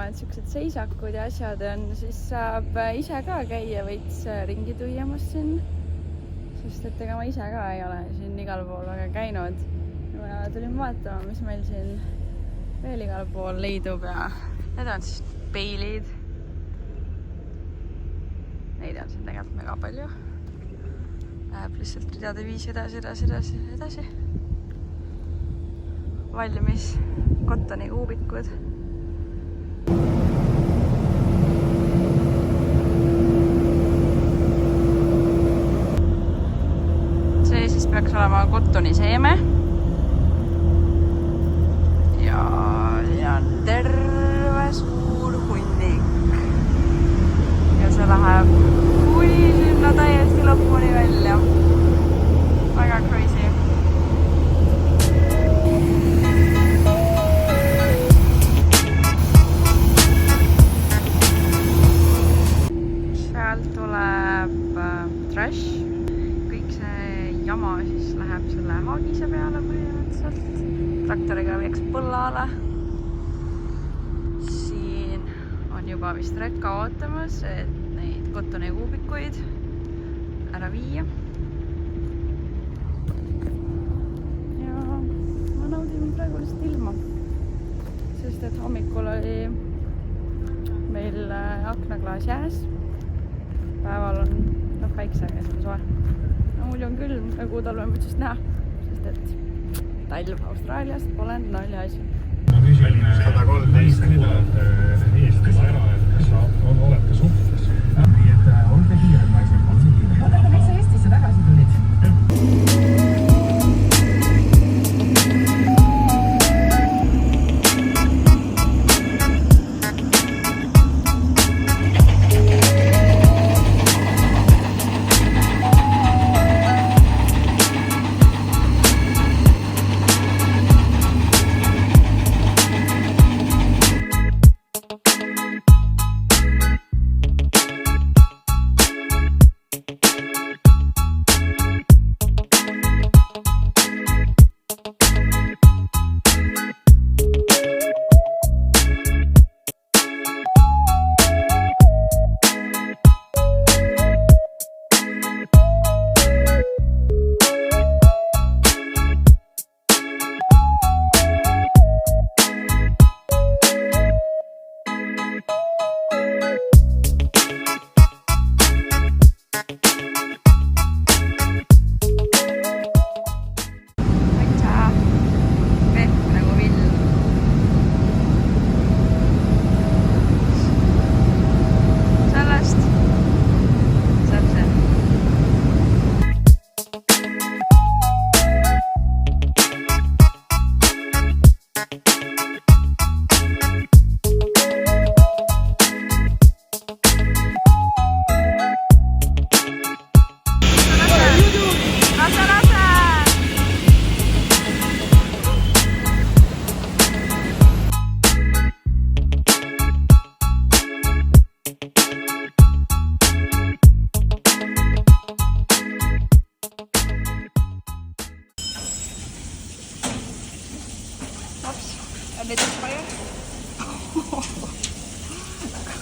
erinevad siuksed seisakud ja asjad on, siis saab ise ka käia veits ringi tuiamas siin. Sest et ega ma ise ka ei ole siin igal pool väga käinud. Ma tulin vaatama, mis meil siin veel igal pool leidub ja need on siis peilid. Neid on siin tegelikult mega palju. Läheb lihtsalt ridade viis edasi. Valmis kottoni kuubikud. See siis peaks olema kottoni seeme. Ja on terve suur hunnik. Ja see läheb kuni sinna täiesti lõpuni välja. Väga crazy. Sealt tuleb trash. Kõik see jama siis läheb selle haagise peale põhimõtteliselt. Traktoriga viiakse põllale. Siin on juba vist rekka ootamas, et neid kottoni kuubikuid ära viia. Ja ma naudin praegu lihtsalt ilma. Sest et hommikul oli meil aknaklaas jääs. Päeval on päiksega ja see on soe. No, mul on külm nagu talvemütsist näha, sest et talv Austraaliast pole nalja asi. Ma küsin 113 kuulajad Eesti ära, et kas sa olete suhtes. Nii et olge kiired naised, olge kiired. Aga miks sa Eestisse tagasi tulid?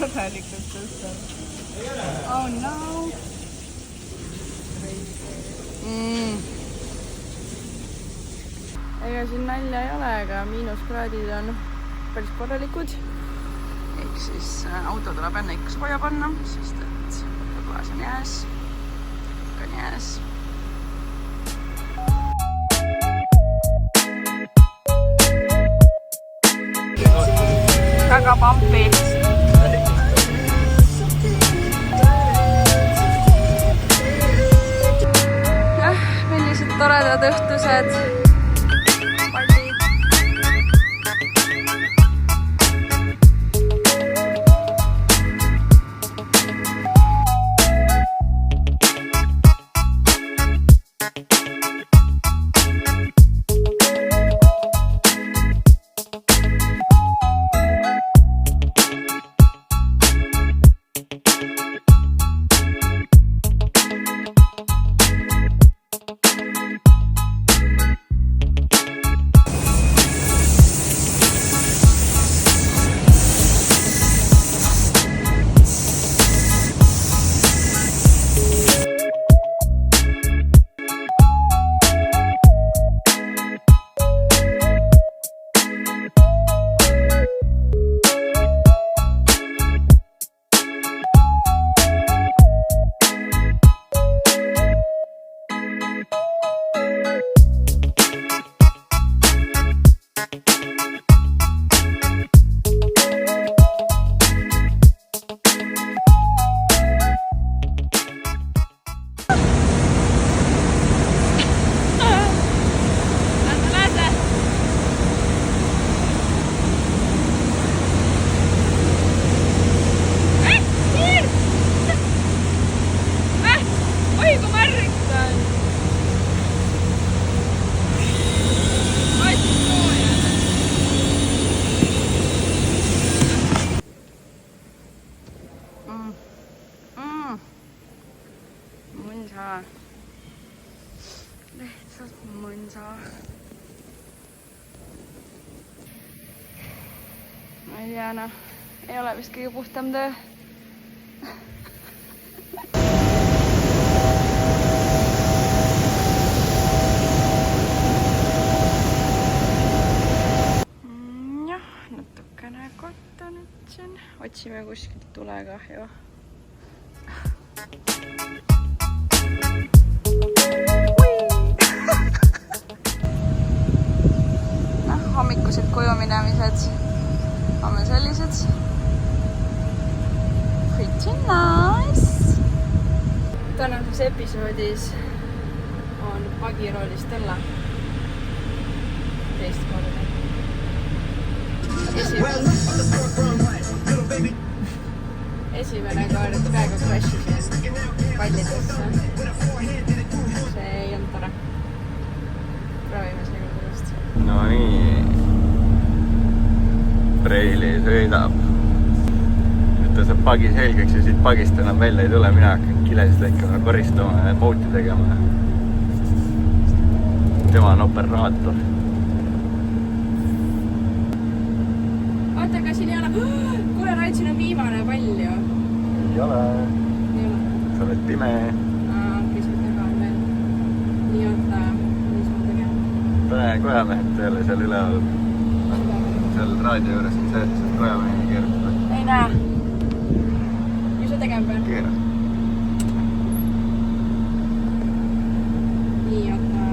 Korralikult tõstab. Oh no! Ega siin nalja ei ole, aga miinuskraadid on päris korralikud. Ehk siis auto tuleb enne ikka sooja panna, sest et klaas on jääs. On jääs. Väga pampi. Millised toredad õhtused. noh, ei ole vist kõige puhtam töö. Jah, natukene kotta nüüd siin. Otsime kuskilt tulekahju. Hommikused kojuminemised on meil sellised. Pretty nice! Tänases episoodis on pagiroolis Stella. Teist korda. Esimene kord peaaegu crashisin pallidesse. See ei olnud tore. Proovime see kord uuesti. No nii. Preili sõidab. Nüüd ta saab pagi selgeks ja siit pagist enam välja ei tule. Mina hakkan kilesid lõikama, koristama ja pouti tegema. Tema on operaator. Oota, aga siin ei ole... Kuule, Raid, siin on viimane pall ju. Ei ole. Ei ole. Sa oled pime. Pisut taga on veel. Nii, oota, mis ma tegema? Pane kojamehed tööle seal üleval. Seal raadio juures on see, et saad kojamehi keerutada. Ei näe. Mis sa tegema pean? Keerad. Nii, oota.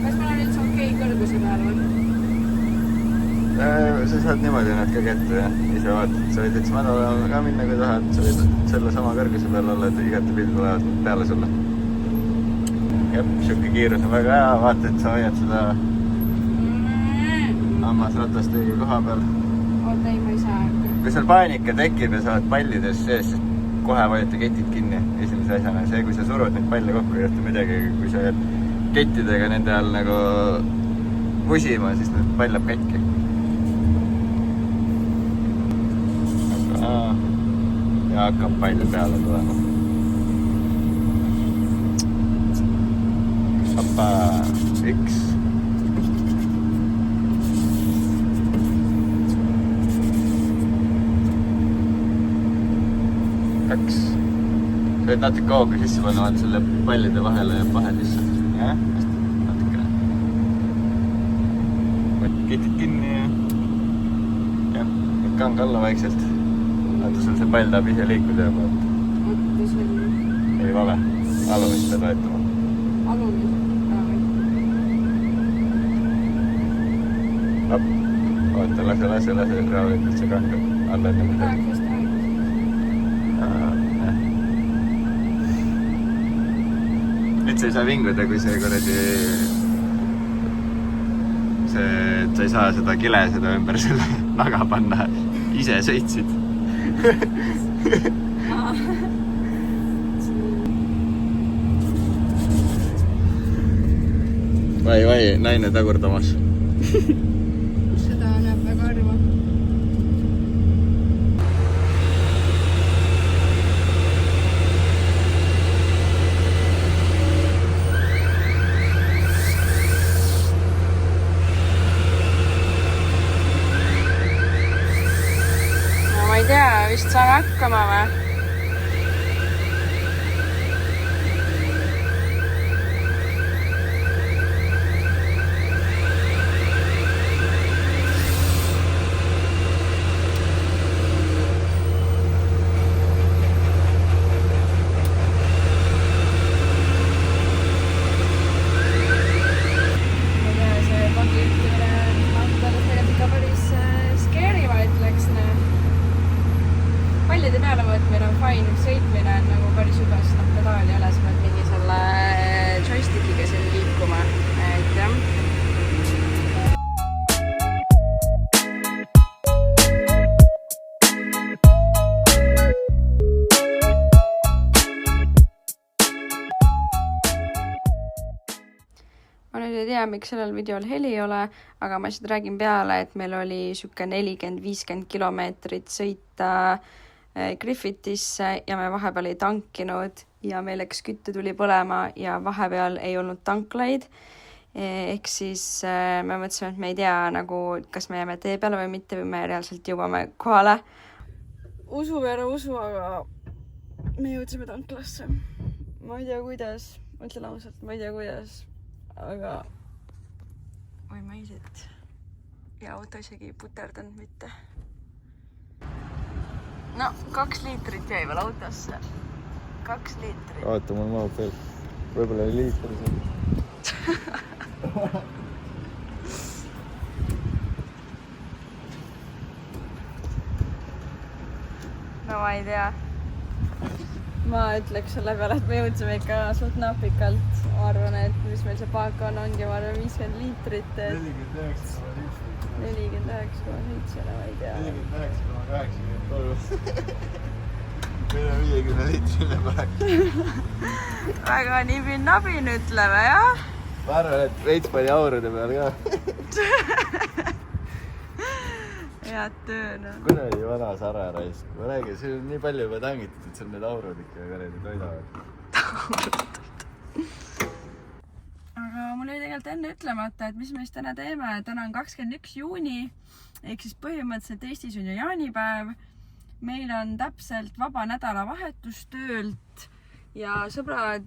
Kas meil on üldse okei kõrguse peal või? Sa saad niimoodi nad ka kätte ja ise vaatad. Sa võid üldse madalama ka minna, kui tahad. Sa võid selle sama kõrguse peal olla, et igati pildi tulevad peale sulle. Jep, siuke kiirus on väga hea. Vaata, et sa hoiad seda hammasratast õige koha peal. Oota, ei, ma ei saa. Kui seal paanika tekib ja sa oled pallides sees, siis kohe vajute ketid kinni esimese asjana. See, kui sa surud neid palle kokku, ei juhtu midagi. Kui sa jääd kettidega nende all nagu pusima, siis need pall läheb katki. Ja hakkab pall peale tulema. Hoppa, 1. Sa võid natuke hoogu sisse panna, vaata selle pallide vahele ja pahe sisse. Jah, natukene. Võid ketid kinni ja võid kang alla vaikselt. Vaata sul see pall tahab ise liikuda ja vaata. Oota, see on... Ei vale. Alumist pead võetama. Alumist? Hopp. Oota, lase raavida, et see kang alla enne mida. Aegust. Nüüd sa ei saa vinguda, kui see kuradi... et sa ei saa seda kile seda ümber selle naga panna. Ise sõitsid. Vai, naine tagurdamas. Seda näeb väga harva. Ma ei tea, vist saame hakkama või? Pallide pealevõtmine on fine, sõitmine on nagu päris juba, sest pedaali ei ole, sa pead mingi selle joystickiga siin liikuma, et jah. Ma nüüd ei tea, miks sellel videol heli ei ole, aga ma lihtsalt räägin peale, et meil oli siuke 40-50 kilomeetrit sõita Griffithisse ja me vahepeal ei tankinud ja meil läks kütte tuli põlema ja vahepeal ei olnud tanklaid. Ehk siis me mõtlesime, et me ei tea nagu, kas me jääme tee peale või mitte või me reaalselt jõuame kohale. Usu või ära usu, aga me jõudsime tanklasse. Ma ei tea, kuidas, ma ütlen ausalt, ma ei tea, kuidas, aga oi maisid ja auto isegi ei puterdanud mitte. No, 2 liitrit jäi veel autosse. 2 liitrit. Oota, mul mahub veel. Võib-olla oli liitri seal. No ma ei tea. Ma ütleks selle peale, et me jõudsime ikka suht napikalt. Ma arvan, et mis meil see paak ongi, ma arvan 50 liitrit. 49,7, ma ei tea. 49,83. Meil on 50 liitrine paak. Väga nibin-nabin ütleme, jah? Ma arvan, et veits pani aurude peal ka. Head töö, no. Kuradi vana Sara raisk. Ma räägin, see on nii palju juba tangitud, et seal need aurud ikka kuradi toidavad. Aga mul oli tegelikult enne ütlemata, et mis me siis täna teeme. Täna on 21. juuni, ehk siis põhimõtteliselt Eestis on ju jaanipäev. Meil on täpselt vaba nädalavahetus töölt ja sõbrad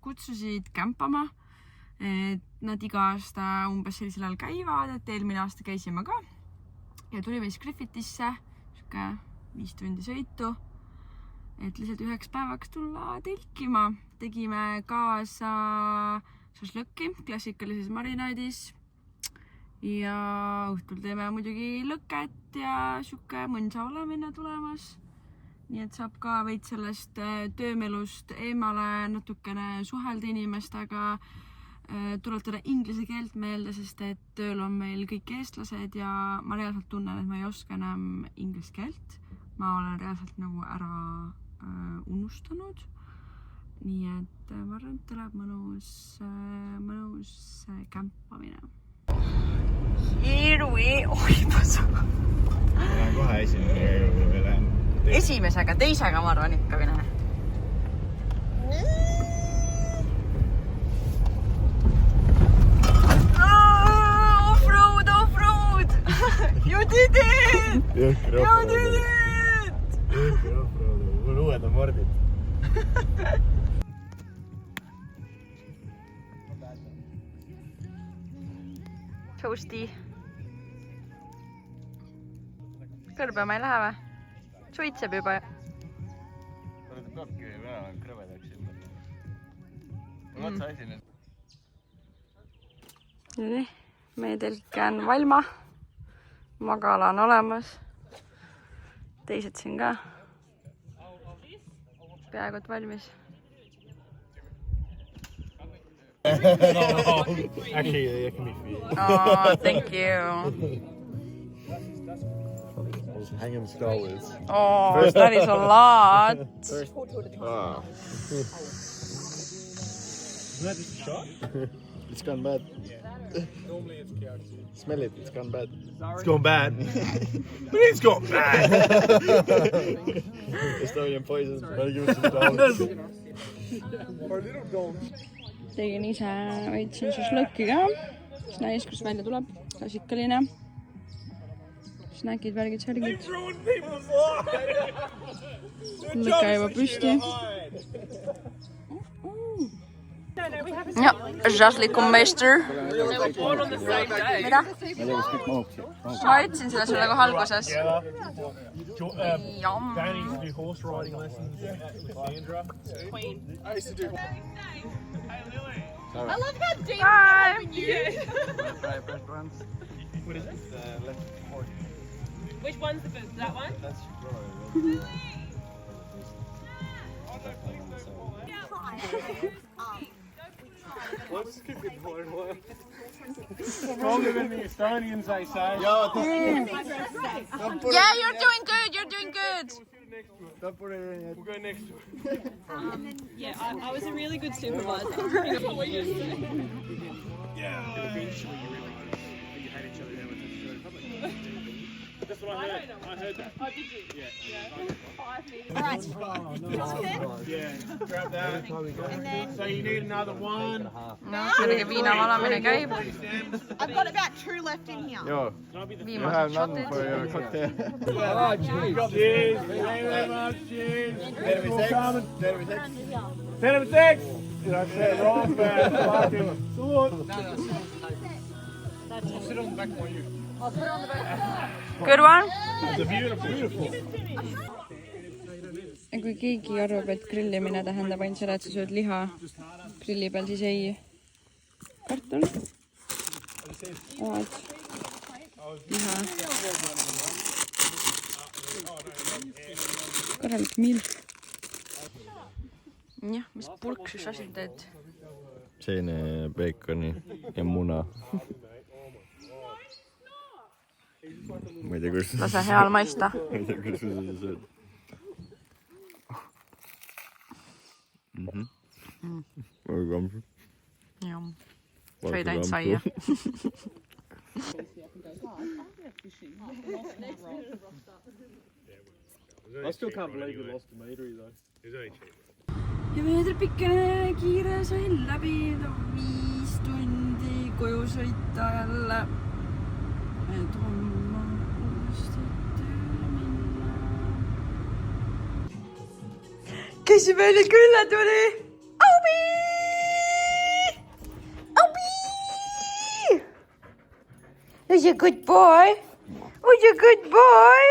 kutsusid kämpama. Et nad iga aasta umbes sellisel ajal käivad, et eelmine aasta käisime ka. Ja tulime siis Griffithisse, 5 tundi sõitu, et lihtsalt 1 päevaks tulla telkima. Tegime kaasa šašlõkki klassikalises marinaadis ja õhtul teeme muidugi lõket ja siuke mõnsa olemine tulemas. Nii et saab ka veid sellest töömelust eemale natukene suhelda inimestega, tuletada inglise keelt meelde, sest et tööl on meil kõik eestlased ja ma reaalselt tunnen, et ma ei oska enam inglise keelt. Ma olen reaalselt nagu ära unustanud. Nii et ma arvan, et tuleb mõnus kämpamine. Here we... Oi, ma saan. Ma lähen kohe esimesega. Esimesega, teisega ma arvan ikka või nähe. Off-road! You did it! You did it! Mul uued on mordid. Toasty. Kõrbema ei lähe või? Suitseb juba. Peabki väga krõvedaks ilma. Mul otsa asi nüüd. Nii, meie telk on valma. Magala on olemas. Teised siin ka. Peaaegu et valmis. Actually, it can be for you. Oh, thank you. Hanging Star Wars. Oh, that is a lot. Ah. Isn't that just a shot? It's gone bad. Normally it's chaotic. Smell it, it's gone bad. It's gone bad. It's gone bad. Estonian poison. Better give it some dogs. Or little dogs. Tegin ise veitsin šašlõkki ka. Siis näis, kus välja tuleb. Klassikaline. Snäkid, värgid, särgid. Lõka juba püsti. Ja, žaslikumeister. Mida? Ma ütlesin seda sulle kohe alguses. Jam. Danny used to do horse riding lessons with Sandra. Queen. I used to do. I love how James Bye. What is it? Left fork. Which one's the best? That one? That's really. Let's keep it going. Stronger than the Estonians, I say. Yeah, you're doing good. You're doing good. We'll go next to it. Yeah, I was a really good supervisor. Yeah. Eventually, you hate each other now with the That's what I heard. I heard that. Oh, did you? Yeah. 5 meters. Yeah. Grab that. So you need another one. no muidugi viina valamine käib. I've got about 2 left in here. Joo. Viimased shotid. cocktail. Cheers. Thank you very much. Cheers. Terviseks. Terviseks. That's it. Right fast. Fucking. Sit on the back for you. Good one. It's beautiful. Ja kui keegi arvab, et grillimine tähendab ainult seda, et sa sööd liha grilli peal, siis ei. Kartul, oad, liha, korralik milf. Jah, mis purksus asi teed? Seene, peekoni ja muna. Ma ei tea, kus Lase heal maista. Ma ei tea, kus sa seda sööd. Väga kamp. Jah, söid ainult saia. I still can't believe we lost a meatery though. Ja veetripikene kiire sai läbi 5 tundi koju sõita jälle. Et homme uuesti tööle minna. Kes meile külla tuli? Aubi! Aubi! Who's a good boy? Who's a good boy?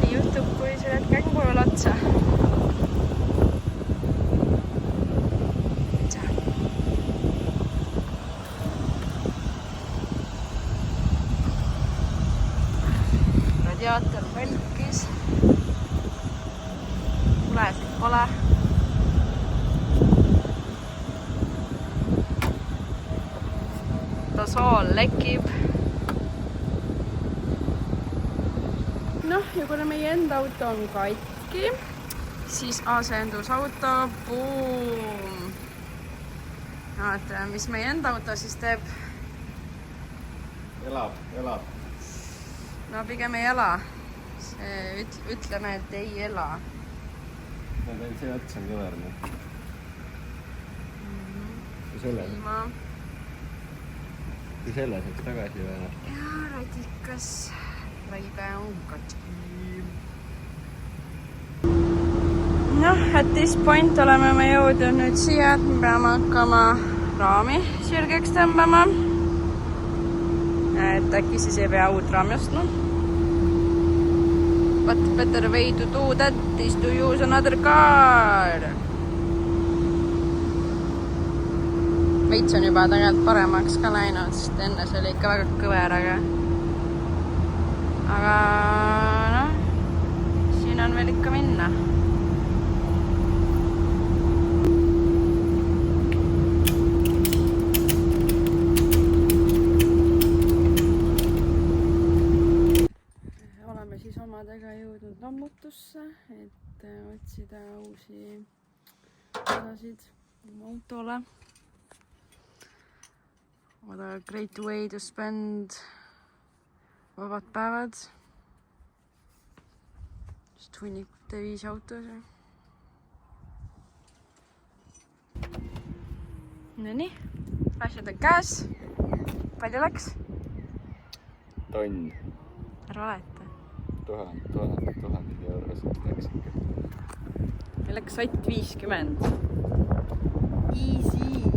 Nii juhtub, kui sa lähed kängurule otsa. Radiaator välkis. Tulesid pole. Tasool lekib. Noh, ja kuna meie enda auto on katki, siis asendusauto, boom! Vaata, mis meie enda auto siis teeb? Elab. No pigem ei ela. Ütleme, et ei ela. See ots on kõvernud. Ja selle saaks tagasi või? Ja radikas. Raibe on katki. Noh, at this point oleme me jõudnud nüüd siia, et me peame hakkama raami sirgeks tõmbama. Et äkki siis ei pea uut raami ostma. What better way to do that is to use another car. Veits on juba tegelikult paremaks ka läinud, sest enne see oli ikka väga kõver, aga noh, siin on veel ikka minna. Oleme siis omadega jõudnud lammutusse, et otsida uusi osasid autole. What a great way to spend vabad päevad. Just hunnikute 5 autos. Nonii, asjad on käes. Palju läks? Tonn. Ära valeta. 1000 eurosid läks ikka. Meil läks sott 50. Easy.